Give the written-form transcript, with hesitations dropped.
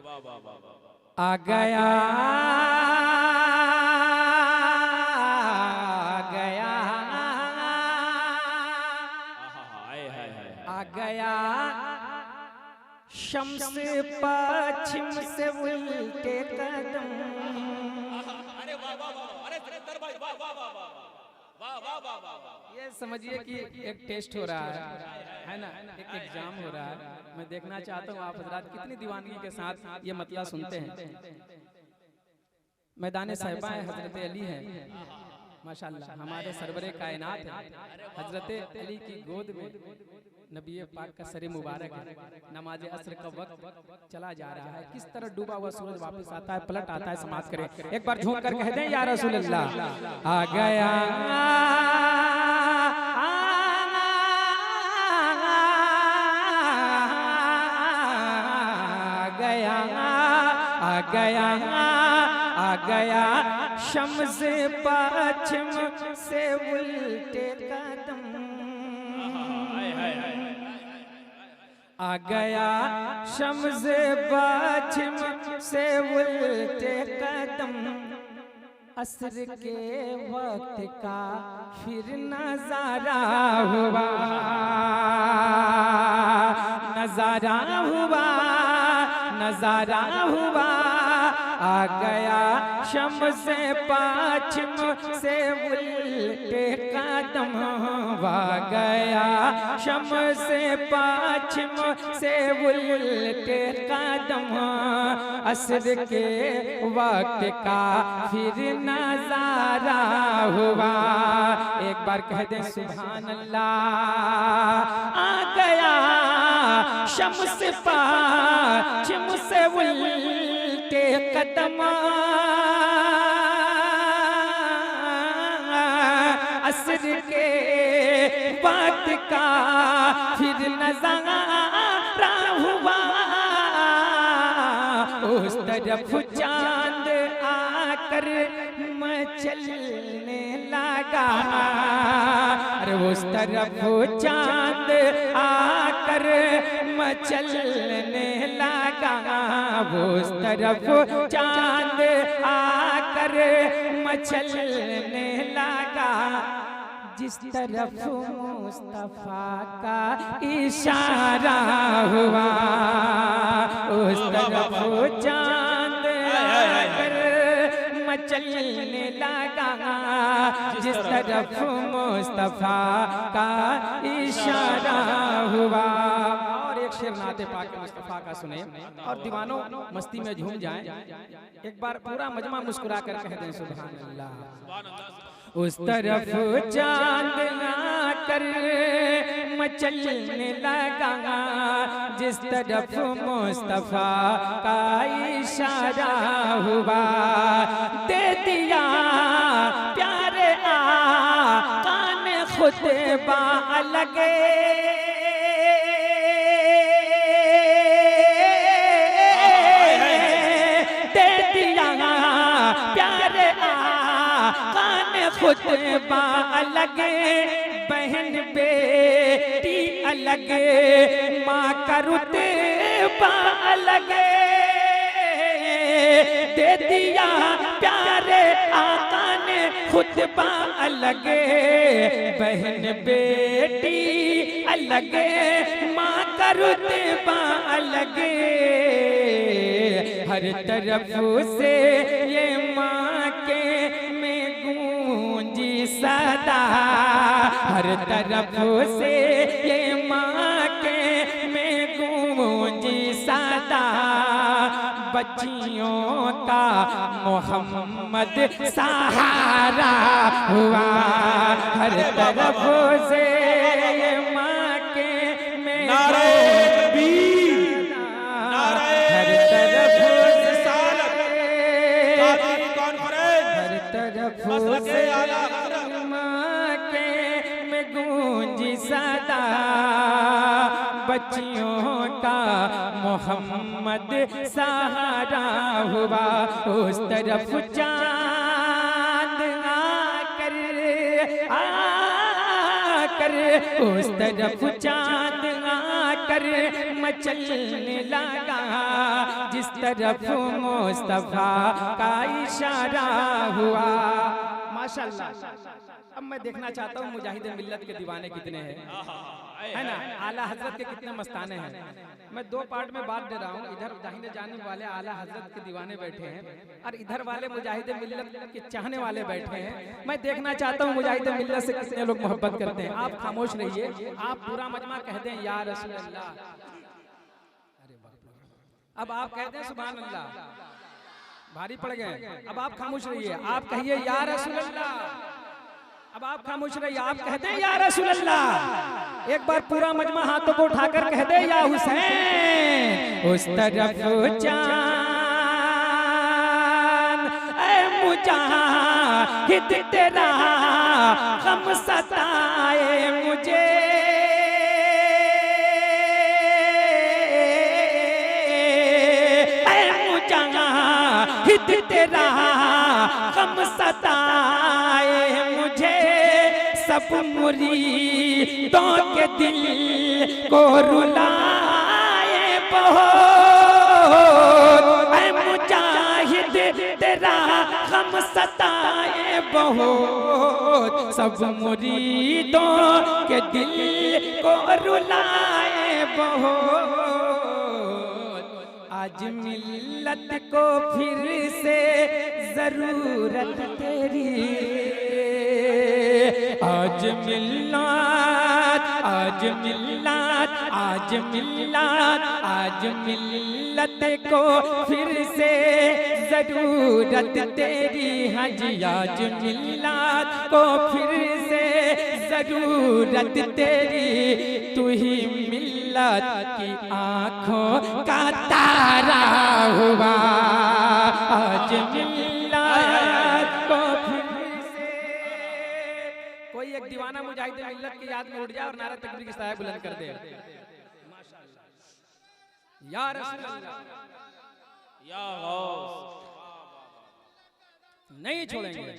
आ गया आ गया शम्स पश्चिम से उल्टे कदम। अरे वाह वाह वाह, अरे दर भाई वाह वाह वाह वाह वाह वाह वाह वाह। ये समझिए कि एक टेस्ट हो रहा है ना, एक एग्जाम हो रहा है। मैं देखना चाहता हूँ आप हजरात कितनी दीवानगी के साथ ये मतला सुनते हैं। मैदान साहिबा है, हजरत अली है माशाल्लाह, हमारे सरवरे कायनात है। हजरत अली की गोद में नबी पाक का सर मुबारक है। नमाज असर का वक्त चला जा रहा है, किस तरह डूबा हुआ सूरज वापस आता है, पलट आता है। समाप्त करें एक बार झूम कर कह दें या रसूल अल्लाह। आ गया आ गया आ गया शम्स पश्चिम से उल्टे कदम। आ गया शम्स पश्चिम से उल्टे कदम। असर के वक्त का फिर नजारा हुआ, नजारा हुआ, नजारा हुआ। आ गया शम्स पश्चिम से उल्टे कदम। आ गया शम्स पश्चिम से उल्टे कदम। असर के वक्त का फिर नजारा हुआ। एक बार कह दे सुभान अल्लाह। आ गया शम्स पश्चिम से उल्टे कदम। असर के वक्त का फिर नजारा हुआ। उस तरफ चांद आकर मचलने लगा। अरे उस तरफ चांद आकर मचलने लगा। उस तरफ चांद आकर मचलने लगा। जिस तरफ मुस्तफा का इशारा हुआ, उस तरफ चांद आकर मचलने लगा। जिस तरफ मुस्तफा का इशारा हुआ। और एक शेर नाते पाक मुस्तफा का सुने और दीवानों मस्ती में झूम जाएं। एक बार पूरा मजमा मुस्कुरा कर कह दें सुभान अल्लाह। उस तरफ चांद आकर मचलने लगा। जिस तरफ मुस्तफा का इशारा हुआ। दे दिया प्यारे आका ने खुतबा लगे। दे दिया प्यारे आका ने खुतबा लगे। बहन बेटी अलग, माँ का रुतबा अलग। दे दिया प्यारे आका ने खुतबा अलग। बहन बेटी अलग, माँ का रुतबा अलग। हर तरफ से ये माँ के में गूंजी सदा। हर तरफ से ये माँ के में गूंजी सदा। बच्चियों का मोहम्मद सहारा हुआ। हर तरफ से ये माँ के में नारे तकबीर, नारे हर तरफ रिसालत, कादरी कॉन्फ्रेंस, हर तरफ मसलके से आला हज़रत। माँ के में गूंजी सदा। बच्चियों का मोहम्मद सहारा हुआ। उस तरफ चांद आकर उस तरफ चांद आकर मचलने लगा। जिस तरफ मुस्तफा का इशारा हुआ। माशाअल्लाह। अब मैं देखना चाहता हूँ मुजाहिद मिल्लत के दीवाने कितने हैं, है ना, आला हजरत के कितने मस्ताने हैं। मैं दो पार्ट में बात दे रहा हूँ, इधर दाहिने जाने वाले आला हजरत के दीवाने बैठे हैं और इधर वाले मुजाहिद मिल्लत के चाहने वाले बैठे हैं। मैं देखना चाहता हूँ मुजाहिद मिल्लत से कितने लोग मोहब्बत करते हैं। आप खामोश रहिए, आप पूरा मजमा कह दें या रसूल अल्लाह। अब आप कहते हैं सुभान अल्लाह, भारी पड़ गए। अब आप खामोश रहिए, आप कहिए या रसूल अल्लाह। अब आप खामोश रहिए, आप कहते हैं या रसूल अल्लाह। एक बार पूरा मजमा हाथों को उठाकर कह दे या हुसैन। उस तरफ चांद ऐ मुजाहिद तेरा गम सताए मुझे। हित तेरा गम सताए मुझे। सब मुरीदों के दिल को रुलाए बहुत। ऐ मुजाहिद तेरा गम सताए बहुत। सब मुरीदों के दिल को रुलाए बहुत। आज मिल्लत को फिर से जरूरत तेरी। आज मिल्लत, आज मिल्लत, आज मिल्लत, आज मिल्लत को फिर से जरूरत तेरी। हज आज मिल्लत को फिर से जरूरत तेरी। तू ही मिल्लत की आँखों का तारा हुआ। आज मिल्लत को फिर से। कोई एक दीवाना मुजाहिद मिल्लत की याद में उठ जाए और नारा तकबीर की साया बुलंद कर दे। या रसूल अल्लाह, या गौस, नहीं छोड़ेंगे।